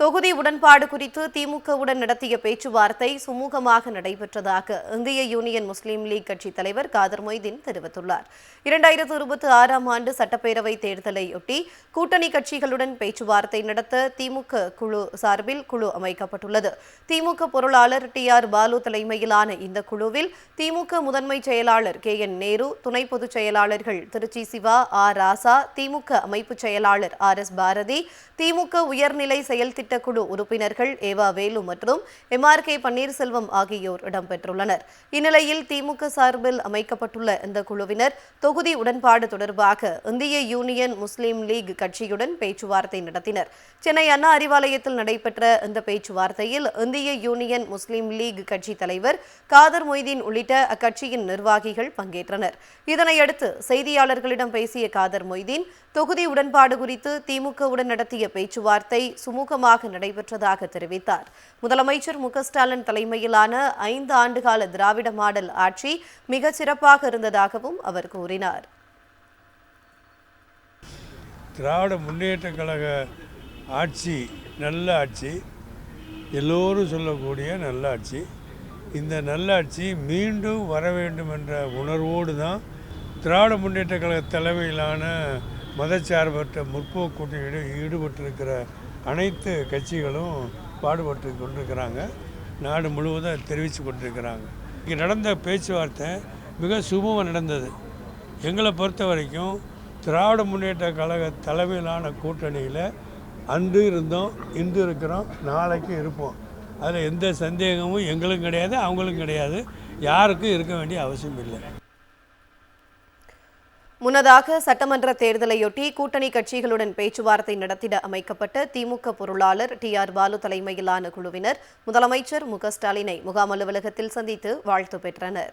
தொகுதி உடன்பாடு குறித்து திமுகவுடன் நடத்திய பேச்சுவார்த்தை சுமூகமாக நடைபெற்றதாக இந்திய யூனியன் முஸ்லீம் லீக் கட்சித் தலைவர் காதர் மொய்தீன் தெரிவித்துள்ளார். 2026ஆம் ஆண்டு சட்டப்பேரவை தேர்தலையொட்டி கூட்டணி கட்சிகளுடன் பேச்சுவார்த்தை நடத்த திமுக குழு சார்பில் குழு அமைக்கப்பட்டுள்ளது. திமுக பொருளாளர் TR பாலு தலைமையிலான இந்த குழுவில் திமுக முதன்மை செயலாளர் KN நேரு, துணை பொதுச் செயலாளர்கள் திருச்சி சிவா, ராசா, திமுக அமைப்பு செயலாளர் RS பாரதி, திமுக உயர்நிலை செயல்திட்ட குழு உறுப்பினர்கள் ஏவா வேலு மற்றும் MRK பன்னீர்செல்வம் ஆகியோர் இடம்பெற்றுள்ளனர். இந்நிலையில் திமுக சார்பில் அமைக்கப்பட்டுள்ள இந்த குழுவினர் தொகுதி உடன்பாடு தொடர்பாக இந்திய யூனியன் முஸ்லீம் லீக் கட்சியுடன் பேச்சுவார்த்தை நடத்தினர். சென்னை அண்ணா அறிவாலயத்தில் நடைபெற்ற இந்த பேச்சுவார்த்தையில் இந்திய யூனியன் முஸ்லீம் லீக் கட்சி தலைவர் காதர் மொய்தீன் உள்ளிட்ட அக்கட்சியின் நிர்வாகிகள் பங்கேற்றனர். இதனையடுத்து செய்தியாளர்களிடம் பேசிய காதர் மொய்தீன் தொகுதி உடன்பாடு குறித்து திமுகவுடன் நடத்திய பேச்சுவார்த்தை சுமூகமாக நடைபெற்றதாக தெரிவித்தார். முதலமைச்சர் ஸ்டாலின் தலைமையிலான 5 ஆண்டுகால திராவிட மாடல் ஆட்சி மிகச் சிறப்பாக இருந்ததாகவும் அவர் கூறினார். திராவிட முன்னேற்ற கழக ஆட்சி நல்ல ஆட்சி, எல்லோரும் சொல்லக்கூடிய நல்ல ஆட்சி. இந்த நல்லாட்சி மீண்டும் வர வேண்டும் என்ற உணர்வோடு தான் திராவிட முன்னேற்ற கழக தலைமையிலான மதச்சார்பற்ற முற்போக்கு கூட்டணியில் ஈடுபட்டிருக்கிற அனைத்து கட்சிகளும் பாடுபட்டு கொண்டிருக்கிறாங்க. நாடு முழுவதும் தெரிவித்து கொண்டிருக்கிறாங்க. இங்கே நடந்த பேச்சுவார்த்தை மிக சுமூகமாக நடந்தது. எங்களை பொறுத்த வரைக்கும் திராவிட முன்னேற்ற கழக தலைமையிலான கூட்டணியில் அன்று இருந்தோம், இன்று இருக்கிறோம், நாளைக்கு இருப்போம். அதில் எந்த சந்தேகமும் எங்களுக்கும் கிடையாது, அவங்களுக்கும் கிடையாது, யாருக்கும் இருக்க வேண்டிய அவசியம் இல்லை. முன்னதாக சட்டமன்ற தேர்தலையொட்டி கூட்டணி கட்சிகளுடன் பேச்சுவார்த்தை நடத்திட அமைக்கப்பட்ட திமுக பொருளாளர் TR பாலு தலைமையிலான குழுவினர் முதலமைச்சர் ஸ்டாலினை முகாம் அலுவலகத்தில் சந்தித்து வாழ்த்து பெற்றனர்.